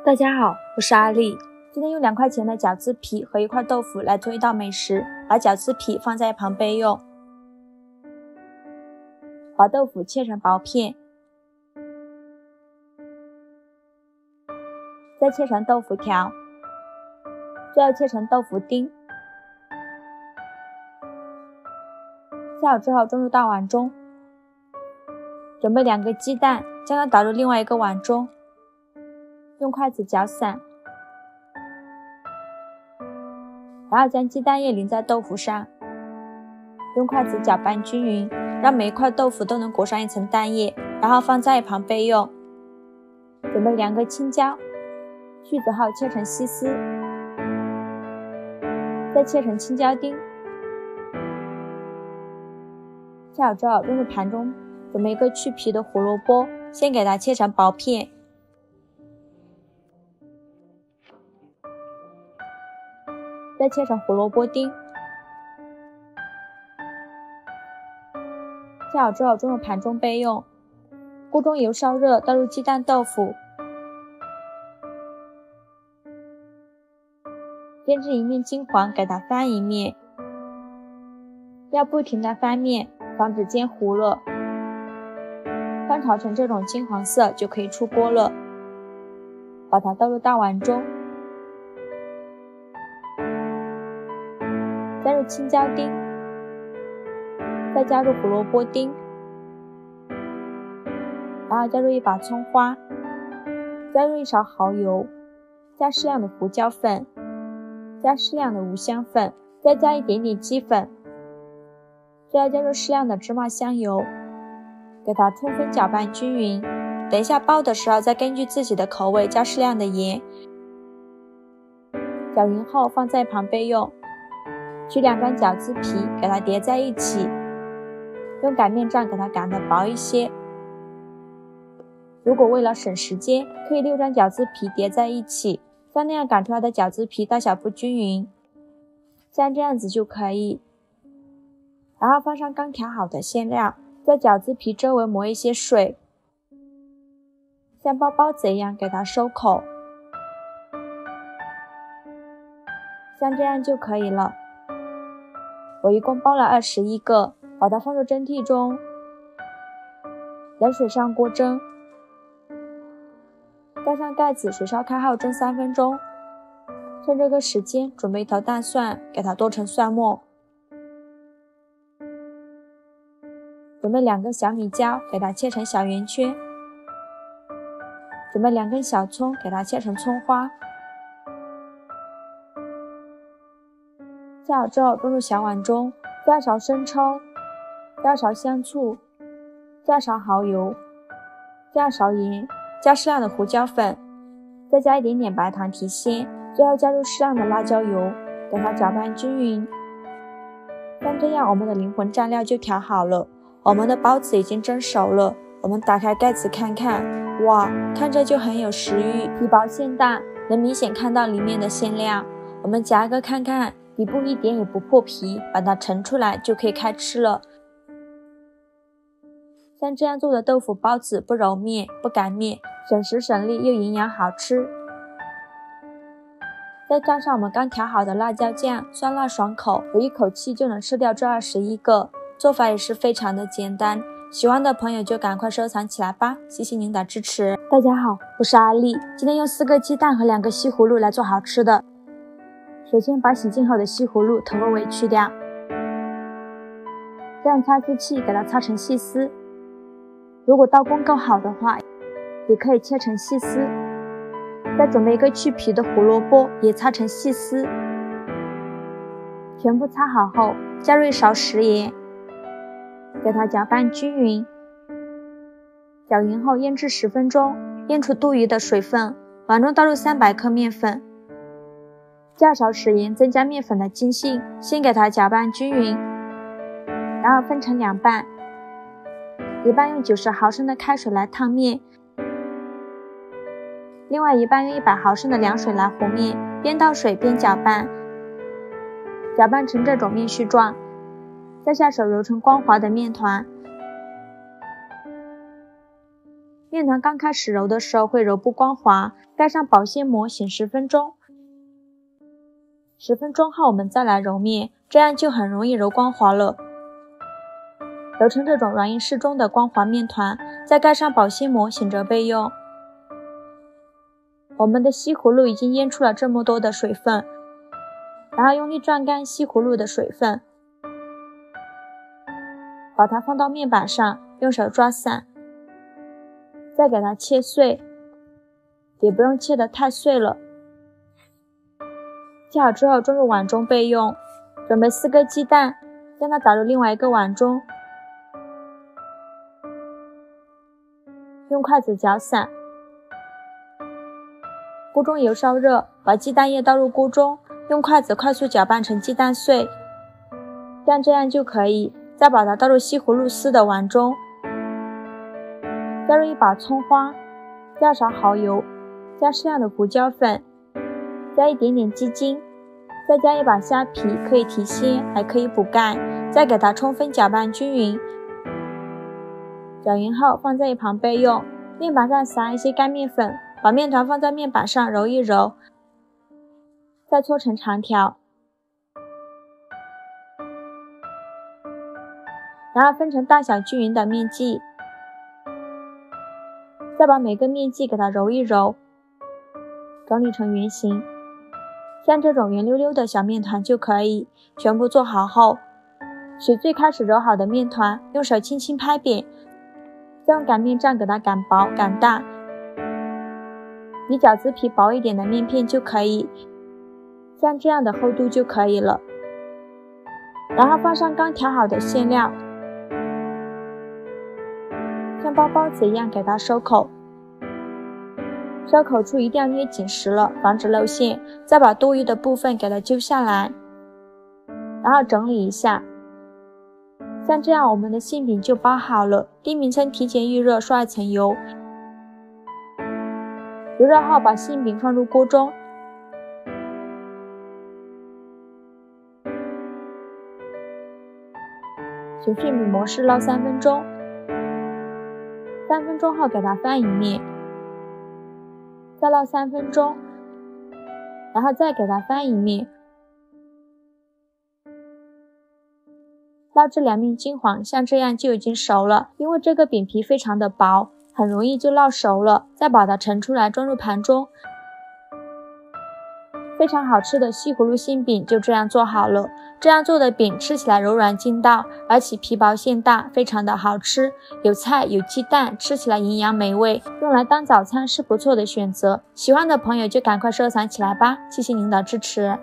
大家好，我是阿丽。今天用2块钱的饺子皮和1块豆腐来做一道美食，把饺子皮放在一旁备用。把豆腐切成薄片，再切成豆腐条，最后切成豆腐丁。切好之后装入大碗中，准备2个鸡蛋，将它倒入另外一个碗中，用筷子搅散，然后将鸡蛋液淋在豆腐上，用筷子搅拌均匀，让每一块豆腐都能裹上一层蛋液，然后放在一旁备用。准备2个青椒，去籽后切成细丝，再切成青椒丁。切好之后扔入盘中，准备1个去皮的胡萝卜，先给它切成薄片，再切成胡萝卜丁。切好之后装入盘中备用。锅中油烧热，倒入鸡蛋豆腐，煎至一面金黄，给它翻一面，要不停地翻面，防止煎糊了。翻炒成这种金黄色就可以出锅了。把它倒入大碗中，加入青椒丁，再加入胡萝卜丁，然后加入1把葱花，加入1勺蚝油，加适量的胡椒粉，加适量的五香粉，再加一点点鸡粉，最后加入适量的芝麻香油，给它充分搅拌均匀。等一下包的时候再根据自己的口味加适量的盐。搅匀后放在一旁备用。取2张饺子皮，给它叠在一起，用擀面杖给它擀得薄一些。如果为了省时间，可以6张饺子皮叠在一起，像那样擀出来的饺子皮大小不均匀，像这样子就可以。然后放上刚调好的馅料，在饺子皮周围抹一些水，像包包子一样给它收口，像这样就可以了。我一共包了21个，把它放入蒸屉中，冷水上锅蒸，盖上盖子，水烧开后蒸3分钟。趁这个时间准备1头大蒜，给它剁成蒜末。准备2根小米椒，给它切成小圆圈。准备2根小葱，给它切成葱花。切好之后装入小碗中，加勺生抽，加勺香醋，加勺蚝油，加勺盐，加适量的胡椒粉，再加一点点白糖提鲜，最后加入适量的辣椒油，给它搅拌均匀。像这样我们的灵魂蘸料就调好了。我们的包子已经蒸熟了，我们打开盖子看看，哇，看着就很有食欲，皮薄馅大，能明显看到里面的馅料。我们夹一个看看，底部一点也不破皮，把它盛出来就可以开吃了。像这样做的豆腐包子不揉面不擀面，省时省力又营养好吃。再加上我们刚调好的辣椒酱，酸辣爽口，我一口气就能吃掉这21个。做法也是非常的简单，喜欢的朋友就赶快收藏起来吧，谢谢您的支持。大家好，我是阿丽，今天用4个鸡蛋和2个西葫芦来做好吃的。首先把洗净后的西葫芦头和尾去掉，再用擦丝器给它擦成细丝，如果刀工够好的话，也可以切成细丝。再准备1个去皮的胡萝卜，也擦成细丝。全部擦好后，加入1勺食盐，给它搅拌均匀。搅匀后腌制10分钟，腌出多余的水分。碗中倒入300克面粉，加勺食盐，增加面粉的筋性，先给它搅拌均匀，然后分成2半，一半用90毫升的开水来烫面，另外一半用100毫升的凉水来和面，边倒水边搅拌，搅拌成这种面絮状，再下手揉成光滑的面团。面面团刚开始揉的时候会揉不光滑，盖上保鲜膜醒10分钟。10分钟后我们再来揉面，这样就很容易揉光滑了。揉成这种软硬适中的光滑面团，再盖上保鲜膜醒着备用。我们的西葫芦已经腌出了这么多的水分，然后用力转干西葫芦的水分，把它放到面板上，用手抓散，再给它切碎，也不用切得太碎了。切好之后装入碗中备用。准备4个鸡蛋，将它打入另外一个碗中，用筷子搅散。锅中油烧热，把鸡蛋液倒入锅中，用筷子快速搅拌成鸡蛋碎，像这样就可以。再把它倒入西葫芦丝的碗中，加入一把葱花，加勺蚝油，加适量的胡椒粉，加一点点鸡精，再加一把虾皮，可以提鲜，还可以补钙。再给它充分搅拌均匀。搅匀后放在一旁备用。面板上撒一些干面粉，把面团放在面板上揉一揉，再搓成长条，然后分成大小均匀的面剂，再把每个面剂给它揉一揉，整理成圆形。像这种圆溜溜的小面团就可以。全部做好后，取最开始揉好的面团，用手轻轻拍扁，再用擀面杖给它擀薄擀大，比饺子皮薄一点的面片就可以，像这样的厚度就可以了。然后放上刚调好的馅料，像包包子一样给它收口，收口处一定要捏紧实了，防止漏馅。再把多余的部分给它揪下来，然后整理一下，像这样我们的馅饼就包好了。低明层提前预热，刷一层油，油热后把馅饼放入锅中，选馅饼模式烙3分钟，3分钟后给它翻一面，再烙3分钟，然后再给它翻一面，烙至2面金黄，像这样就已经熟了。因为这个饼皮非常的薄，很容易就烙熟了。再把它盛出来装入盘中。非常好吃的西葫芦馅饼就这样做好了。这样做的饼吃起来柔软劲道，而且皮薄馅大，非常的好吃。有菜有鸡蛋，吃起来营养美味，用来当早餐是不错的选择。喜欢的朋友就赶快收藏起来吧，谢谢您的支持。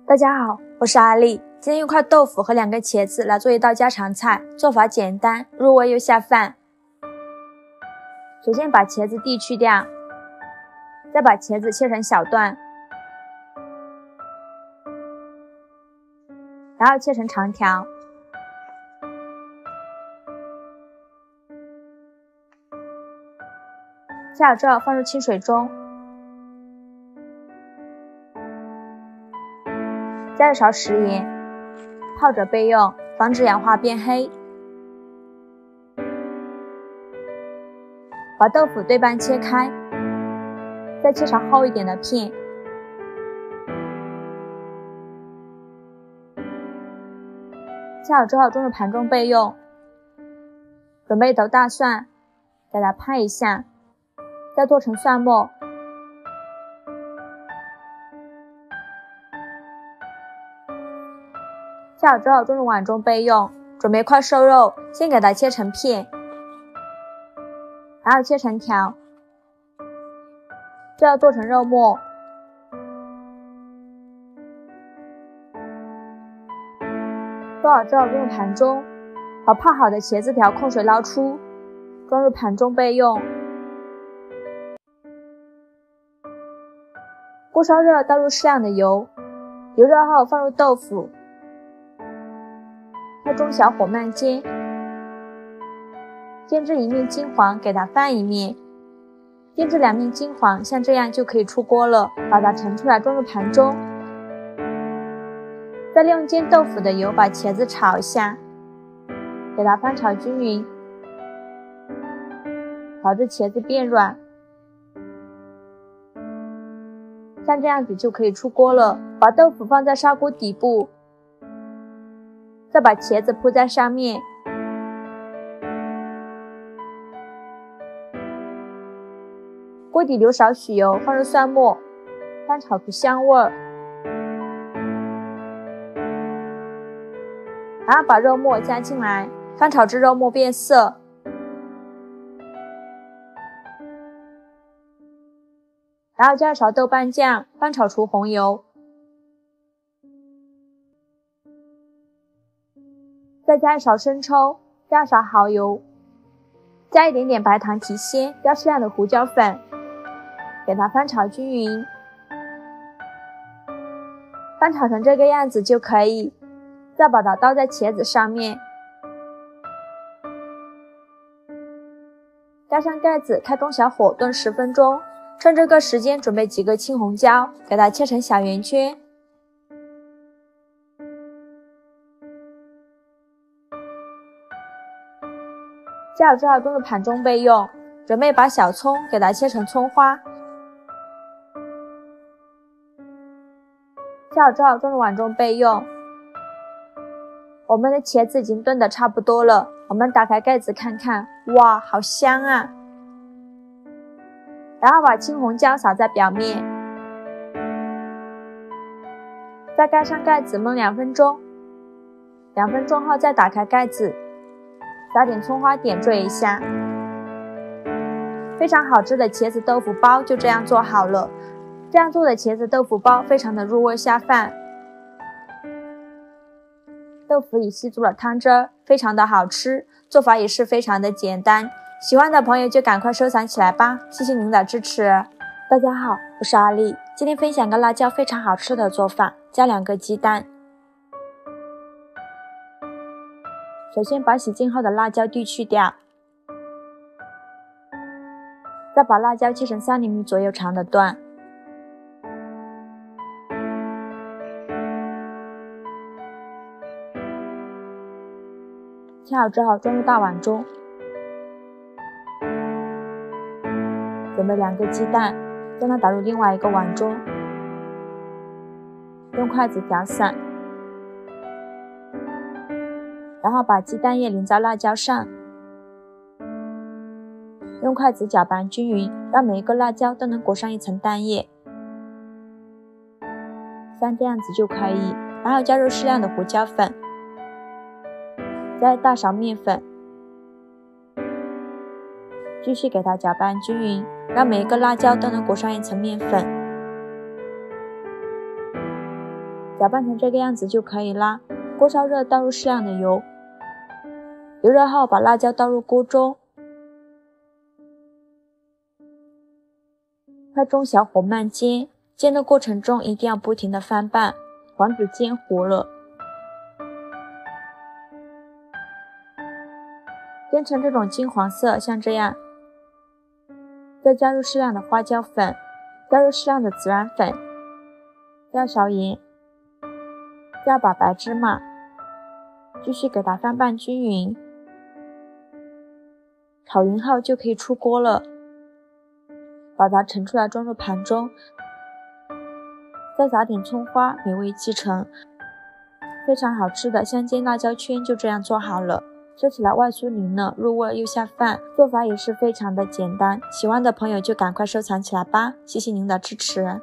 大家好，我是阿丽。今天用块豆腐和2个茄子来做一道家常菜，做法简单，入味又下饭。首先把茄子蒂去掉，再把茄子切成小段，然后切成长条，切好之后放入清水中，加入勺食盐，泡着备用，防止氧化变黑。把豆腐对半切开，再切成厚一点的片，切好之后装入盘中备用。准备一头大蒜，给它拍一下，再做成蒜末。切好之后装入碗中备用。准备块瘦肉，先给它切成片，然后切成条，最后做成肉末。做好之后装入盘中，把泡好的茄子条控水捞出，装入盘中备用。锅烧热，倒入适量的油，油热后放入豆腐，开中小火慢煎，煎至1面金黄，给它翻一面，煎至2面金黄，像这样就可以出锅了。把它盛出来装入盘中，再利用煎豆腐的油把茄子炒一下，给它翻炒均匀，烤至茄子变软，像这样子就可以出锅了。把豆腐放在砂锅底部，再把茄子铺在上面，锅底留少许油，放入蒜末，翻炒出香味儿，然后把肉末加进来，翻炒至肉末变色，然后加一勺豆瓣酱，翻炒出红油，再加一勺生抽，加一勺蚝油，加一点点白糖提鲜，加适量的胡椒粉，给它翻炒均匀，翻炒成这个样子就可以。再把它倒在茄子上面，盖上盖子，开中小火炖10分钟。趁这个时间准备几个青红椒，给它切成小圆圈，切好之后炖入盘中备用。准备把小葱给它切成葱花，切好之后炖入碗中备用。我们的茄子已经炖得差不多了，我们打开盖子看看，哇，好香啊！然后把青红椒撒在表面，再盖上盖子焖2分钟。2分钟后再打开盖子，撒点葱花点缀一下。非常好吃的茄子豆腐包就这样做好了。这样做的茄子豆腐包非常的入味下饭，豆腐已吸足了汤汁儿，非常的好吃，做法也是非常的简单。喜欢的朋友就赶快收藏起来吧，谢谢您的支持。大家好，我是阿丽，今天分享个辣椒非常好吃的做法，加2个鸡蛋。首先把洗净后的辣椒蒂去掉，再把辣椒切成3厘米左右长的段，切好之后装入大碗中。准备2个鸡蛋，将它打入另外一个碗中，用筷子搅散，然后把鸡蛋液淋在辣椒上，用筷子搅拌均匀，让每一个辣椒都能裹上一层蛋液，像这样子就可以。然后加入适量的胡椒粉，加大勺面粉，继续给它搅拌均匀，让每一个辣椒都能裹上一层面粉，搅拌成这个样子就可以啦。锅烧热，倒入适量的油，油热后把辣椒倒入锅中，开中小火慢煎，煎的过程中一定要不停的翻拌，防止煎糊了。煎成这种金黄色，像这样。再加入适量的花椒粉，加入适量的孜然粉，加勺盐，加把白芝麻，继续给它翻拌均匀。炒匀后就可以出锅了，把它盛出来装入盘中，再撒点葱花，美味继承。非常好吃的香煎辣椒圈就这样做好了。吃起来外酥里嫩，入味又下饭，做法也是非常的简单。喜欢的朋友就赶快收藏起来吧，谢谢您的支持。